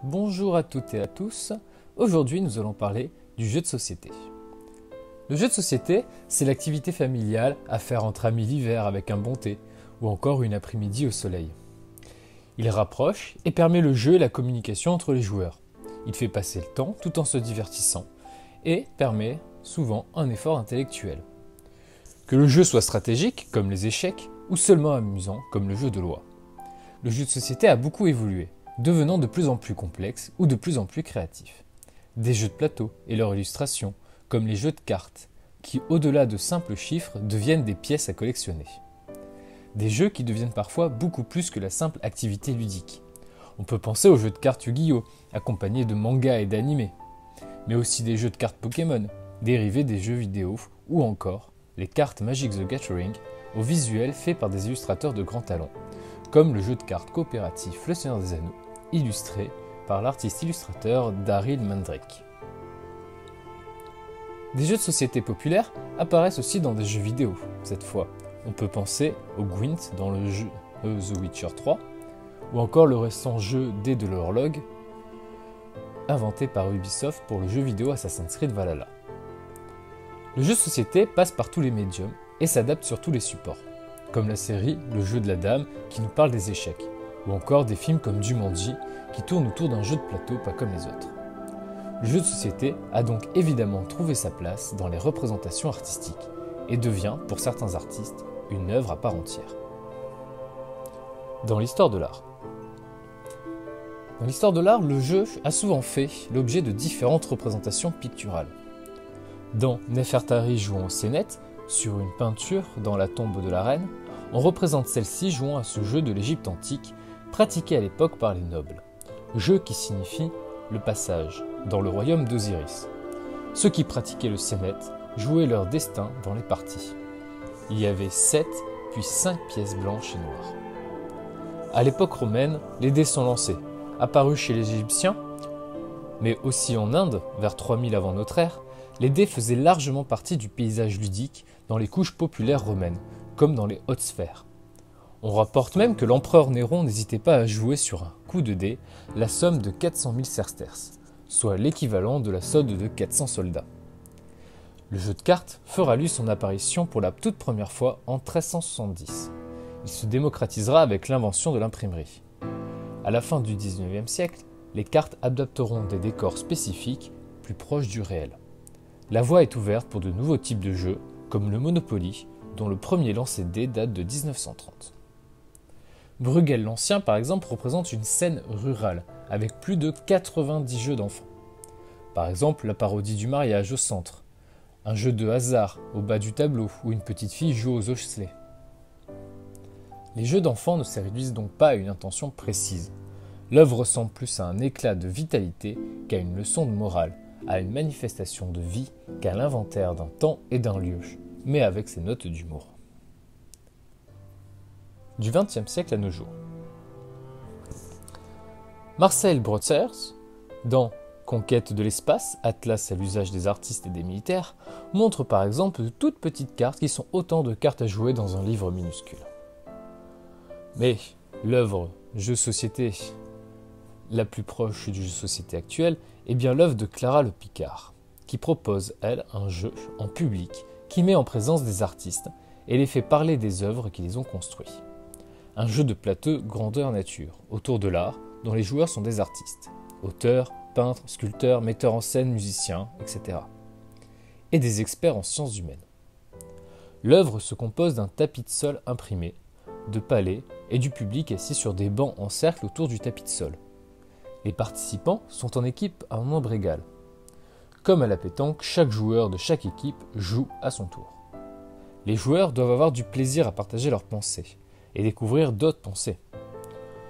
Bonjour à toutes et à tous, aujourd'hui nous allons parler du jeu de société. Le jeu de société, c'est l'activité familiale à faire entre amis l'hiver avec un bon thé ou encore une après-midi au soleil. Il rapproche et permet le jeu et la communication entre les joueurs. Il fait passer le temps tout en se divertissant et permet souvent un effort intellectuel. Que le jeu soit stratégique, comme les échecs, ou seulement amusant, comme le jeu de loi. Le jeu de société a beaucoup évolué, devenant de plus en plus complexe ou de plus en plus créatif. Des jeux de plateau et leurs illustrations, comme les jeux de cartes, qui au-delà de simples chiffres deviennent des pièces à collectionner. Des jeux qui deviennent parfois beaucoup plus que la simple activité ludique. On peut penser aux jeux de cartes Yu-Gi-Oh, accompagnés de mangas et d'animés, mais aussi des jeux de cartes Pokémon, dérivés des jeux vidéo, ou encore les cartes Magic the Gathering, au visuel fait par des illustrateurs de grand talent, comme le jeu de cartes coopératif Le Seigneur des Anneaux, illustré par l'artiste-illustrateur Daryl Mandrake. Des jeux de société populaires apparaissent aussi dans des jeux vidéo, cette fois. On peut penser au Gwent dans le jeu The Witcher 3, ou encore le récent jeu Dés de l'horloge, inventé par Ubisoft pour le jeu vidéo Assassin's Creed Valhalla. Le jeu de société passe par tous les médiums et s'adapte sur tous les supports, comme la série Le jeu de la dame qui nous parle des échecs, ou encore des films comme Jumanji qui tournent autour d'un jeu de plateau pas comme les autres. Le jeu de société a donc évidemment trouvé sa place dans les représentations artistiques et devient, pour certains artistes, une œuvre à part entière. Dans l'histoire de l'art. Dans l'histoire de l'art, le jeu a souvent fait l'objet de différentes représentations picturales. Dans Nefertari jouant au Sénet, sur une peinture dans la tombe de la reine, on représente celle-ci jouant à ce jeu de l'Égypte antique, pratiqué à l'époque par les nobles. Jeu qui signifie le passage dans le royaume d'Osiris. Ceux qui pratiquaient le Sénet jouaient leur destin dans les parties. Il y avait 7 puis 5 pièces blanches et noires. À l'époque romaine, les dés sont lancés, apparus chez les Égyptiens, mais aussi en Inde, vers 3000 avant notre ère, les dés faisaient largement partie du paysage ludique dans les couches populaires romaines, comme dans les hautes sphères. On rapporte même que l'empereur Néron n'hésitait pas à jouer sur un coup de dé la somme de 400 000 sesterces, soit l'équivalent de la solde de 400 soldats. Le jeu de cartes fera lui son apparition pour la toute première fois en 1370. Il se démocratisera avec l'invention de l'imprimerie. À la fin du XIXe siècle, les cartes adopteront des décors spécifiques plus proches du réel. La voie est ouverte pour de nouveaux types de jeux, comme le Monopoly, dont le premier lancer de dés date de 1930. Bruegel l'Ancien, par exemple, représente une scène rurale, avec plus de 90 jeux d'enfants. Par exemple, la parodie du mariage au centre, un jeu de hasard au bas du tableau, où une petite fille joue aux osselets. Les jeux d'enfants ne se réduisent donc pas à une intention précise. L'œuvre ressemble plus à un éclat de vitalité qu'à une leçon de morale, à une manifestation de vie qu'à l'inventaire d'un temps et d'un lieu, mais avec ses notes d'humour. Du XXe siècle à nos jours. Marcel Brotzers, dans Conquête de l'espace, atlas à l'usage des artistes et des militaires, montre par exemple de toutes petites cartes qui sont autant de cartes à jouer dans un livre minuscule. Mais l'œuvre jeu société la plus proche du jeu société actuel est bien l'œuvre de Clara Le Picard, qui propose, elle, un jeu en public qui met en présence des artistes et les fait parler des œuvres qui les ont construits. Un jeu de plateau grandeur nature, autour de l'art, dont les joueurs sont des artistes, auteurs, peintres, sculpteurs, metteurs en scène, musiciens, etc. Et des experts en sciences humaines. L'œuvre se compose d'un tapis de sol imprimé, de palets et du public assis sur des bancs en cercle autour du tapis de sol. Les participants sont en équipe à un nombre égal. Comme à la pétanque, chaque joueur de chaque équipe joue à son tour. Les joueurs doivent avoir du plaisir à partager leurs pensées et découvrir d'autres pensées.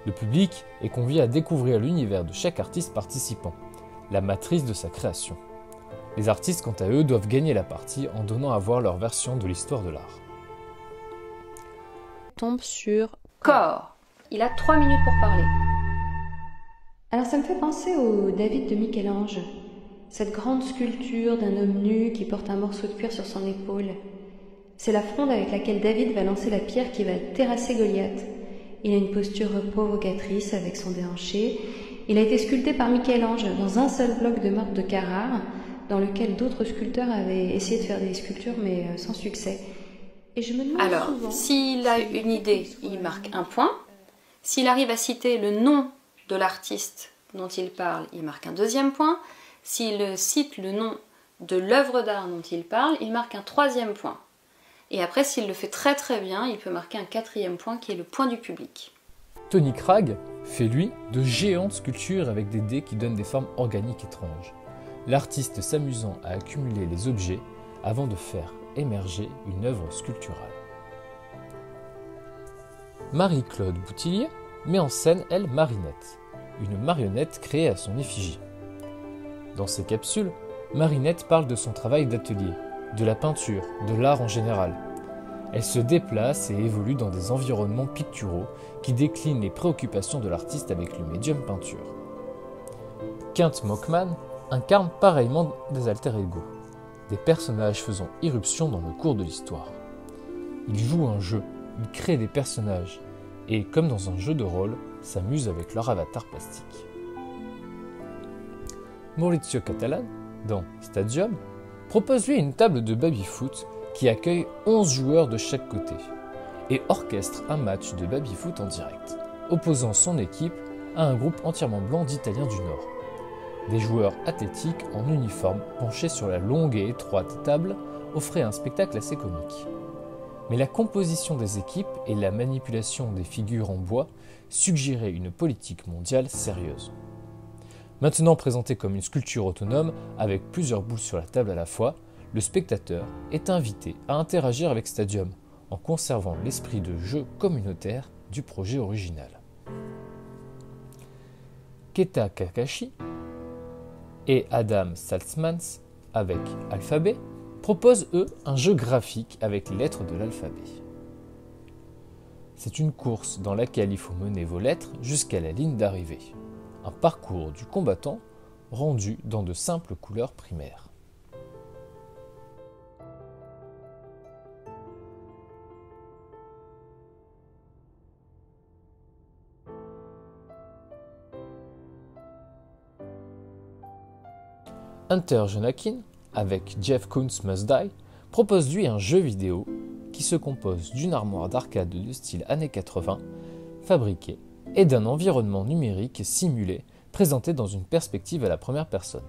Le public est convié à découvrir l'univers de chaque artiste participant, la matrice de sa création. Les artistes, quant à eux, doivent gagner la partie en donnant à voir leur version de l'histoire de l'art. Tombe sur corps. Il a 3 minutes pour parler. Alors ça me fait penser au David de Michel-Ange, cette grande sculpture d'un homme nu qui porte un morceau de cuir sur son épaule. C'est la fronde avec laquelle David va lancer la pierre qui va terrasser Goliath. Il a une posture provocatrice avec son déhanché Il a été sculpté par Michel-Ange dans un seul bloc de marbre de Carrare, dans lequel d'autres sculpteurs avaient essayé de faire des sculptures, mais sans succès. Et je me demande Alors, souvent s'il a une idée, il marque un point. S'il arrive à citer le nom de l'artiste dont il parle, il marque un deuxième point. S'il cite le nom de l'œuvre d'art dont il parle, il marque un troisième point. Et après, s'il le fait très très bien, il peut marquer un quatrième point qui est le point du public. Tony Cragg fait, lui, de géantes sculptures avec des dés qui donnent des formes organiques étranges. L'artiste s'amusant à accumuler les objets avant de faire émerger une œuvre sculpturale. Marie-Claude Boutillier met en scène, elle, Marinette, une marionnette créée à son effigie. Dans ses capsules, Marinette parle de son travail d'atelier, de la peinture, de l'art en général. Elle se déplace et évolue dans des environnements picturaux qui déclinent les préoccupations de l'artiste avec le médium peinture. Kent Mockman incarne pareillement des alter-ego, des personnages faisant irruption dans le cours de l'histoire. Il joue un jeu, il crée des personnages et, comme dans un jeu de rôle, s'amuse avec leur avatar plastique. Maurizio Catalan, dans Stadium, propose lui une table de baby-foot qui accueille 11 joueurs de chaque côté et orchestre un match de baby-foot en direct, opposant son équipe à un groupe entièrement blanc d'Italiens du Nord. Des joueurs athlétiques en uniforme penchés sur la longue et étroite table offraient un spectacle assez comique. Mais la composition des équipes et la manipulation des figures en bois suggéraient une politique mondiale sérieuse. Maintenant présenté comme une sculpture autonome avec plusieurs boules sur la table à la fois, le spectateur est invité à interagir avec Stadium en conservant l'esprit de jeu communautaire du projet original. Keta Kakashi et Adam Saltzmans, avec Alphabet, proposent eux un jeu graphique avec les lettres de l'alphabet. C'est une course dans laquelle il faut mener vos lettres jusqu'à la ligne d'arrivée. Un parcours du combattant rendu dans de simples couleurs primaires. Hunter Jonakin, avec Jeff Koons Must Die, propose lui un jeu vidéo qui se compose d'une armoire d'arcade de style années 80, fabriquée, et d'un environnement numérique simulé présenté dans une perspective à la première personne.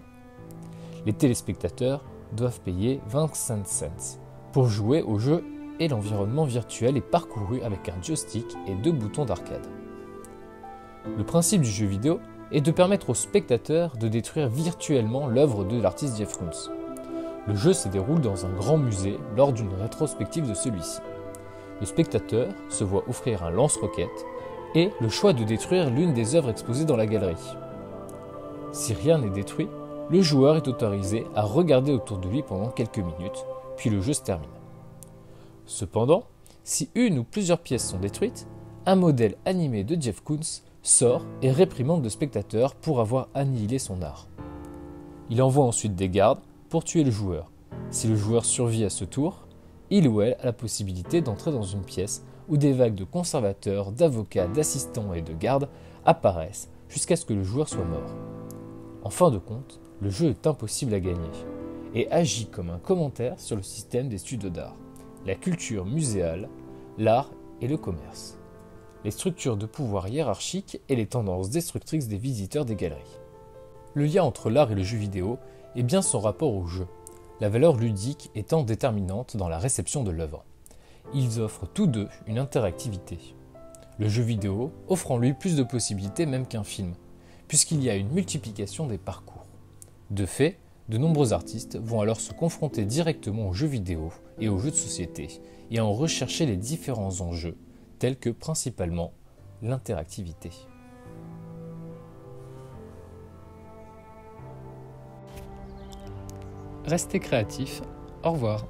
Les téléspectateurs doivent payer 25 cents pour jouer au jeu et l'environnement virtuel est parcouru avec un joystick et 2 boutons d'arcade. Le principe du jeu vidéo est de permettre aux spectateurs de détruire virtuellement l'œuvre de l'artiste Jeff Koons. Le jeu se déroule dans un grand musée lors d'une rétrospective de celui-ci. Le spectateur se voit offrir un lance-roquette et le choix de détruire l'une des œuvres exposées dans la galerie. Si rien n'est détruit, le joueur est autorisé à regarder autour de lui pendant quelques minutes, puis le jeu se termine. Cependant, si une ou plusieurs pièces sont détruites, un modèle animé de Jeff Koons sort et réprimande le spectateur pour avoir annihilé son art. Il envoie ensuite des gardes pour tuer le joueur. Si le joueur survit à ce tour, il ou elle a la possibilité d'entrer dans une pièce où des vagues de conservateurs, d'avocats, d'assistants et de gardes apparaissent jusqu'à ce que le joueur soit mort. En fin de compte, le jeu est impossible à gagner et agit comme un commentaire sur le système des studios d'art, la culture muséale, l'art et le commerce, les structures de pouvoir hiérarchiques et les tendances destructrices des visiteurs des galeries. Le lien entre l'art et le jeu vidéo est bien son rapport au jeu, la valeur ludique étant déterminante dans la réception de l'œuvre. Ils offrent tous deux une interactivité. Le jeu vidéo offre en lui plus de possibilités même qu'un film, puisqu'il y a une multiplication des parcours. De fait, de nombreux artistes vont alors se confronter directement aux jeux vidéo et aux jeux de société, et en rechercher les différents enjeux, tels que principalement l'interactivité. Restez créatifs, au revoir.